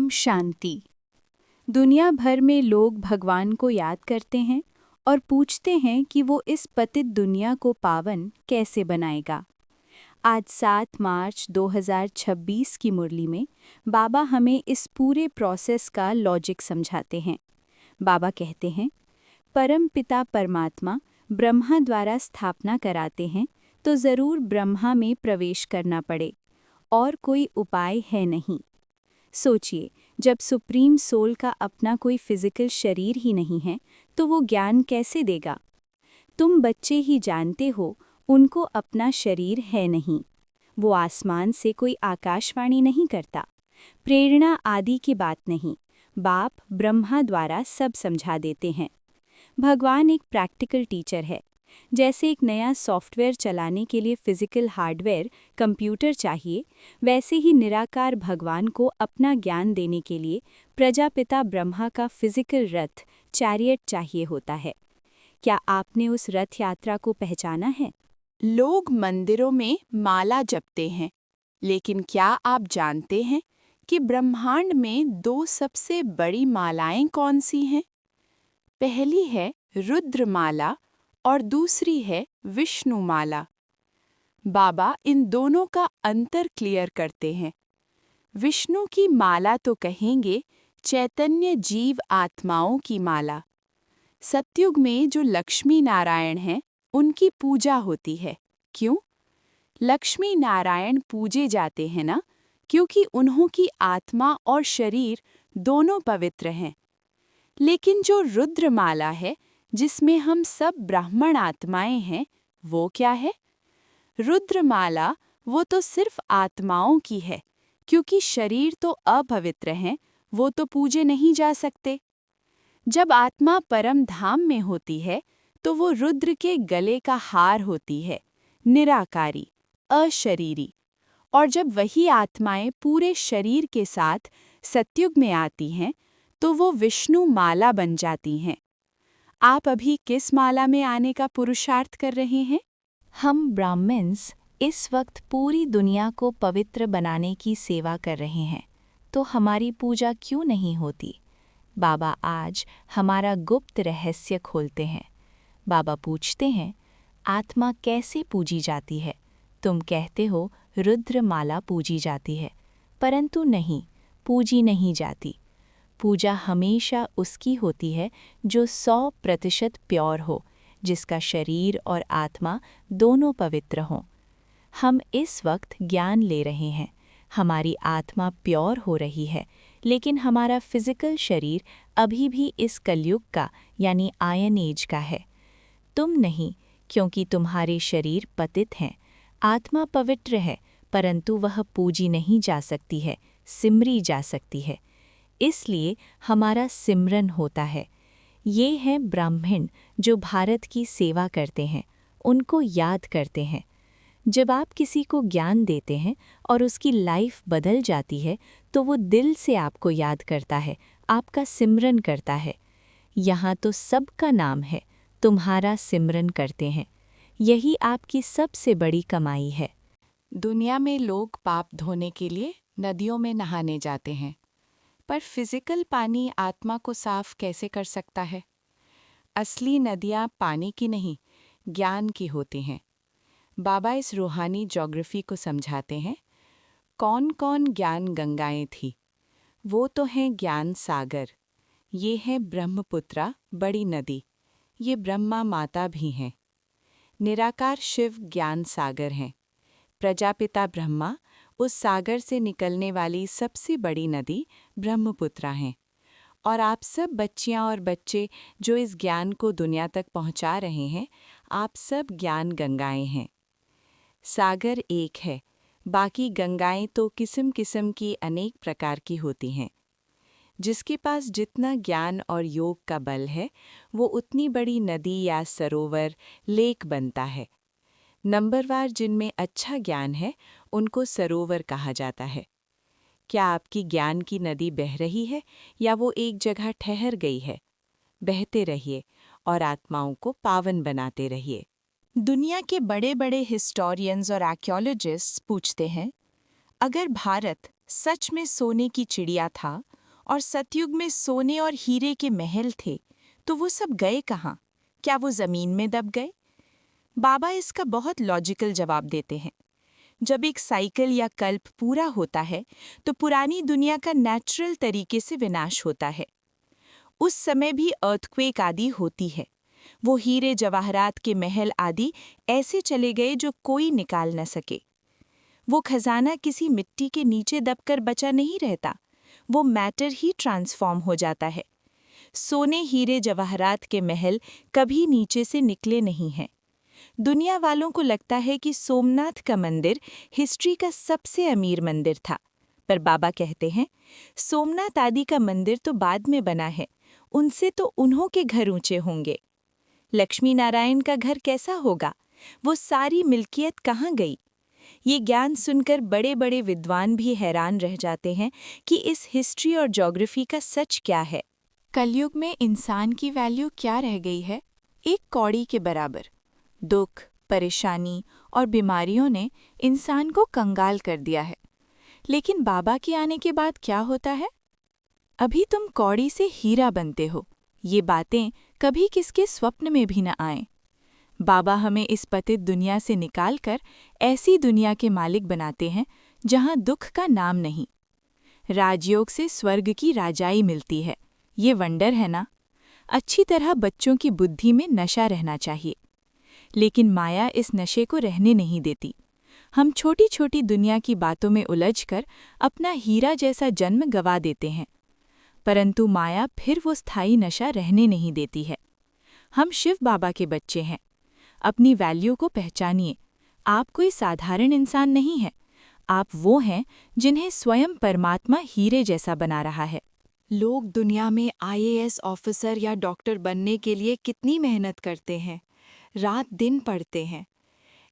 शांति। दुनिया भर में लोग भगवान को याद करते हैं और पूछते हैं कि वो इस पतित दुनिया को पावन कैसे बनाएगा। आज 7 मार्च 2026 की मुरली में बाबा हमें इस पूरे प्रोसेस का लॉजिक समझाते हैं। बाबा कहते हैं, परम पिता परमात्मा ब्रह्मा द्वारा स्थापना कराते हैं तो ज़रूर ब्रह्मा में प्रवेश करना पड़े, और कोई उपाय है नहीं। सोचिए, जब सुप्रीम सोल का अपना कोई फिजिकल शरीर ही नहीं है तो वो ज्ञान कैसे देगा? तुम बच्चे ही जानते हो, उनको अपना शरीर है नहीं। वो आसमान से कोई आकाशवाणी नहीं करता, प्रेरणा आदि की बात नहीं। बाप ब्रह्मा द्वारा सब समझा देते हैं। भगवान एक प्रैक्टिकल टीचर है। जैसे एक नया सॉफ्टवेयर चलाने के लिए फिजिकल हार्डवेयर कंप्यूटर चाहिए, वैसे ही निराकार भगवान को अपना ज्ञान देने के लिए प्रजापिता ब्रह्मा का फिजिकल रथ चैरियट चाहिए होता है। क्या आपने उस रथ यात्रा को पहचाना है? लोग मंदिरों में माला जपते हैं, लेकिन क्या आप जानते हैं कि ब्रह्मांड में 2 सबसे बड़ी मालाएं कौन सी हैं? पहली है रुद्रमाला और दूसरी है विष्णुमाला। बाबा इन दोनों का अंतर क्लियर करते हैं। विष्णु की माला तो कहेंगे चैतन्य जीव आत्माओं की माला। सतयुग में जो लक्ष्मी नारायण हैं, उनकी पूजा होती है। क्यों? लक्ष्मी नारायण पूजे जाते हैं ना, क्योंकि उन्हों की आत्मा और शरीर दोनों पवित्र हैं। लेकिन जो रुद्रमाला है, जिसमें हम सब ब्राह्मण आत्माएं हैं, वो क्या है? रुद्रमाला वो तो सिर्फ आत्माओं की है, क्योंकि शरीर तो अपवित्र हैं, वो तो पूजे नहीं जा सकते। जब आत्मा परम धाम में होती है, तो वो रुद्र के गले का हार होती है, निराकारी, अशरीरी। और जब वही आत्माएं पूरे शरीर के साथ सतयुग में आती हैं, तो वो विष्णु माला बन जाती हैं। आप अभी किस माला में आने का पुरुषार्थ कर रहे हैं? हम ब्राह्मण्स इस वक्त पूरी दुनिया को पवित्र बनाने की सेवा कर रहे हैं, तो हमारी पूजा क्यों नहीं होती? बाबा आज हमारा गुप्त रहस्य खोलते हैं। बाबा पूछते हैं, आत्मा कैसे पूजी जाती है? तुम कहते हो रुद्रमाला पूजी जाती है, परंतु नहीं, पूजी नहीं जाती। पूजा हमेशा उसकी होती है जो 100% प्योर हो, जिसका शरीर और आत्मा दोनों पवित्र हों। हम इस वक्त ज्ञान ले रहे हैं, हमारी आत्मा प्योर हो रही है, लेकिन हमारा फिजिकल शरीर अभी भी इस कलयुग का यानी आयन एज का है। तुम नहीं, क्योंकि तुम्हारे शरीर पतित हैं। आत्मा पवित्र है, परंतु वह पूजी नहीं जा सकती है, सिमरी जा सकती है। इसलिए हमारा सिमरन होता है। ये हैं ब्राह्मण जो भारत की सेवा करते हैं, उनको याद करते हैं। जब आप किसी को ज्ञान देते हैं और उसकी लाइफ बदल जाती है, तो वो दिल से आपको याद करता है, आपका सिमरन करता है। यहाँ तो सबका नाम है, तुम्हारा सिमरन करते हैं। यही आपकी सबसे बड़ी कमाई है। दुनिया में लोग पाप धोने के लिए नदियों में नहाने जाते हैं, पर फिजिकल पानी आत्मा को साफ कैसे कर सकता है? असली नदियाँ पानी की नहीं, ज्ञान की होती हैं। बाबा इस रूहानी ज्योग्राफी को समझाते हैं। कौन कौन ज्ञान गंगाएं थी? वो तो हैं ज्ञान सागर। ये है ब्रह्मपुत्रा, बड़ी नदी। ये ब्रह्मा माता भी हैं। निराकार शिव ज्ञान सागर हैं। प्रजापिता ब्रह्मा उस सागर से निकलने वाली सबसे बड़ी नदी ब्रह्मपुत्रा हैं। और आप सब बच्चियां और बच्चे जो इस ज्ञान को दुनिया तक पहुंचा रहे हैं, आप सब ज्ञान गंगाएं हैं। सागर एक है, बाकी गंगाएं तो किस्म किस्म की अनेक प्रकार की होती हैं। जिसके पास जितना ज्ञान और योग का बल है, वो उतनी बड़ी नदी या सरोवर, लेक बनता है। नंबरवार जिनमें अच्छा ज्ञान है, उनको सरोवर कहा जाता है। क्या आपकी ज्ञान की नदी बह रही है या वो एक जगह ठहर गई है? बहते रहिए और आत्माओं को पावन बनाते रहिए। दुनिया के बड़े बड़े हिस्टोरियंस और आर्कियोलॉजिस्ट्स पूछते हैं, अगर भारत सच में सोने की चिड़िया था और सतयुग में सोने और हीरे के महल थे, तो वो सब गए कहाँ? क्या वो जमीन में दब गए? बाबा इसका बहुत लॉजिकल जवाब देते हैं। जब एक साइकिल या कल्प पूरा होता है, तो पुरानी दुनिया का नेचुरल तरीके से विनाश होता है। उस समय भी अर्थक्वेक आदि होती है। वो हीरे जवाहरात के महल आदि ऐसे चले गए जो कोई निकाल न सके। वो खजाना किसी मिट्टी के नीचे दबकर बचा नहीं रहता, वो मैटर ही ट्रांसफॉर्म हो जाता है। सोने हीरे जवाहरात के महल कभी नीचे से निकले नहीं हैं। दुनिया वालों को लगता है कि सोमनाथ का मंदिर हिस्ट्री का सबसे अमीर मंदिर था, पर बाबा कहते हैं सोमनाथ आदि का मंदिर तो बाद में बना है, उनसे तो उन्हों के घर ऊंचे होंगे। लक्ष्मी नारायण का घर कैसा होगा? वो सारी मिल्कियत कहाँ गई? ये ज्ञान सुनकर बड़े बड़े विद्वान भी हैरान रह जाते हैं कि इस हिस्ट्री और ज्योग्राफी का सच क्या है। कलयुग में इंसान की वैल्यू क्या रह गई है? एक कौड़ी के बराबर। दुख, परेशानी और बीमारियों ने इंसान को कंगाल कर दिया है। लेकिन बाबा के आने के बाद क्या होता है? अभी तुम कौड़ी से हीरा बनते हो, ये बातें कभी किसके स्वप्न में भी न आएं। बाबा हमें इस पतित दुनिया से निकालकर ऐसी दुनिया के मालिक बनाते हैं जहां दुख का नाम नहीं। राजयोग से स्वर्ग की राजाई मिलती है, ये वंडर है ना? अच्छी तरह बच्चों की बुद्धि में नशा रहना चाहिए, लेकिन माया इस नशे को रहने नहीं देती। हम छोटी छोटी दुनिया की बातों में उलझकर अपना हीरा जैसा जन्म गवा देते हैं, परंतु माया फिर वो स्थायी नशा रहने नहीं देती है। हम शिव बाबा के बच्चे हैं। अपनी वैल्यू को पहचानिए। आप कोई साधारण इंसान नहीं है, आप वो हैं जिन्हें स्वयं परमात्मा हीरे जैसा बना रहा है। लोग दुनिया में आईएएस ऑफिसर या डॉक्टर बनने के लिए कितनी मेहनत करते हैं, रात दिन पढ़ते हैं,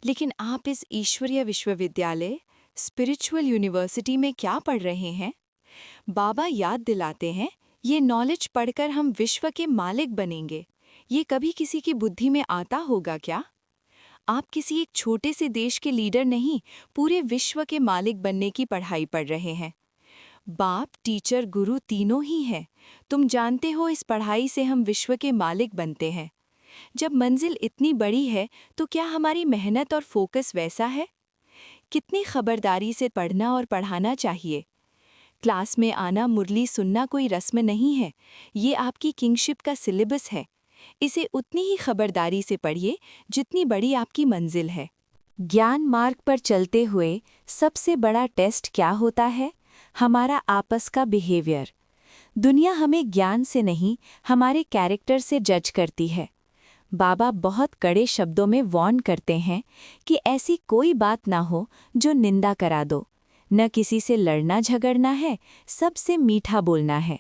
लेकिन आप इस ईश्वरीय विश्वविद्यालय, स्पिरिचुअल यूनिवर्सिटी में क्या पढ़ रहे हैं? बाबा याद दिलाते हैं, ये नॉलेज पढ़कर हम विश्व के मालिक बनेंगे। ये कभी किसी की बुद्धि में आता होगा क्या? आप किसी एक छोटे से देश के लीडर नहीं, पूरे विश्व के मालिक बनने की पढ़ाई पढ़ रहे हैं। बाप, टीचर, गुरु तीनों ही हैं। तुम जानते हो इस पढ़ाई से हम विश्व के मालिक बनते हैं। जब मंजिल इतनी बड़ी है तो क्या हमारी मेहनत और फोकस वैसा है? कितनी खबरदारी से पढ़ना और पढ़ाना चाहिए। क्लास में आना, मुरली सुनना कोई रस्म नहीं है, ये आपकी किंगशिप का सिलेबस है। इसे उतनी ही खबरदारी से पढ़िए जितनी बड़ी आपकी मंजिल है। ज्ञान मार्ग पर चलते हुए सबसे बड़ा टेस्ट क्या होता है? हमारा आपस का बिहेवियर। दुनिया हमें ज्ञान से नहीं, हमारे कैरेक्टर से जज करती है। बाबा बहुत कड़े शब्दों में वार्न करते हैं कि ऐसी कोई बात ना हो जो निंदा करा दो। न किसी से लड़ना झगड़ना है, सबसे मीठा बोलना है।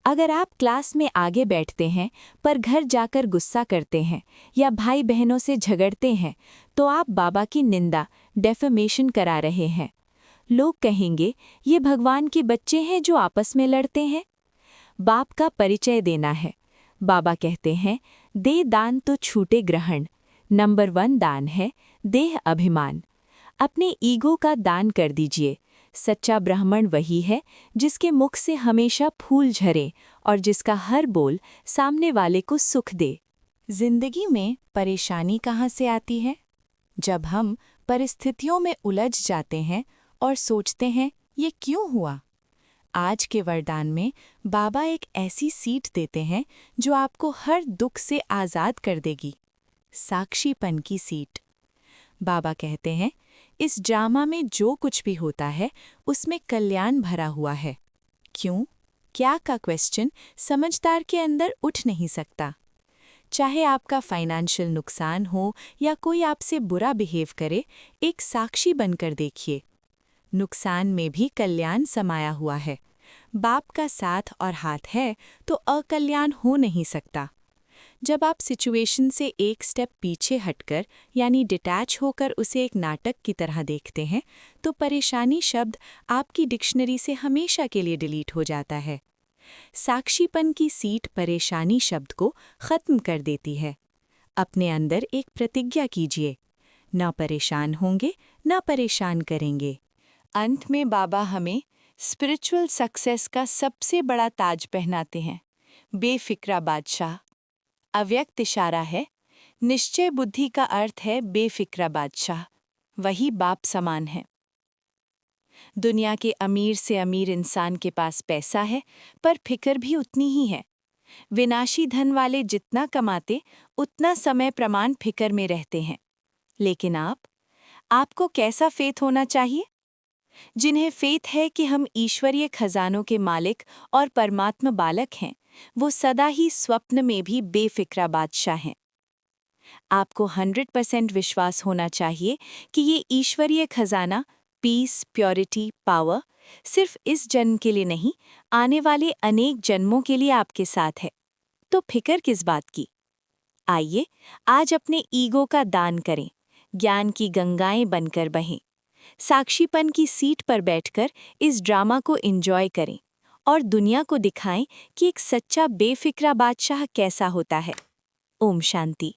अगर आप क्लास में आगे बैठते हैं पर घर जाकर गुस्सा करते हैं या भाई बहनों से झगड़ते हैं, तो आप बाबा की निंदा, डेफेमेशन करा रहे हैं। लोग कहेंगे ये भगवान के बच्चे हैं जो आपस में लड़ते हैं। बाप का परिचय देना है। बाबा कहते हैं, दे दान तो छूटे ग्रहण। नंबर 1 दान है देह अभिमान। अपने ईगो का दान कर दीजिए। सच्चा ब्राह्मण वही है जिसके मुख से हमेशा फूल झरे और जिसका हर बोल सामने वाले को सुख दे। जिंदगी में परेशानी कहाँ से आती है? जब हम परिस्थितियों में उलझ जाते हैं और सोचते हैं ये क्यों हुआ। आज के वरदान में बाबा एक ऐसी सीट देते हैं जो आपको हर दुख से आज़ाद कर देगी। साक्षीपन की सीट। बाबा कहते हैं, इस ड्रामा में जो कुछ भी होता है उसमें कल्याण भरा हुआ है। क्यों, क्या का क्वेश्चन समझदार के अंदर उठ नहीं सकता। चाहे आपका फाइनेंशियल नुकसान हो या कोई आपसे बुरा बिहेव करे, एक साक्षी बनकर देखिए। नुकसान में भी कल्याण समाया हुआ है। बाप का साथ और हाथ है तो अकल्याण हो नहीं सकता। जब आप सिचुएशन से एक स्टेप पीछे हटकर यानी डिटैच होकर उसे एक नाटक की तरह देखते हैं, तो परेशानी शब्द आपकी डिक्शनरी से हमेशा के लिए डिलीट हो जाता है। साक्षीपन की सीट परेशानी शब्द को खत्म कर देती है। अपने अंदर एक प्रतिज्ञा कीजिए, न परेशान होंगे, न परेशान करेंगे। अंत में बाबा हमें स्पिरिचुअल सक्सेस का सबसे बड़ा ताज पहनाते हैं। बेफिक्रा बादशाह। अव्यक्त इशारा है। निश्चय बुद्धि का अर्थ है बेफिक्रा बादशाह, वही बाप समान है। दुनिया के अमीर से अमीर इंसान के पास पैसा है, पर फिक्र भी उतनी ही है। विनाशी धन वाले जितना कमाते उतना समय प्रमाण फिक्र में रहते हैं। लेकिन आपको कैसा फेथ होना चाहिए? जिन्हें फेथ है कि हम ईश्वरीय खजानों के मालिक और परमात्मा बालक हैं, वो सदा ही स्वप्न में भी बेफिक्रा बादशाह हैं। आपको 100% विश्वास होना चाहिए कि ये ईश्वरीय खजाना, पीस, प्योरिटी, पावर सिर्फ इस जन्म के लिए नहीं, आने वाले अनेक जन्मों के लिए आपके साथ है। तो फिक्र किस बात की? आइए आज अपने ईगो का दान करें, ज्ञान की गंगाएं बनकर बहें, साक्षीपन की सीट पर बैठकर इस ड्रामा को एंजॉय करें और दुनिया को दिखाएं कि एक सच्चा बेफिक्रा बादशाह कैसा होता है। ओम शांति।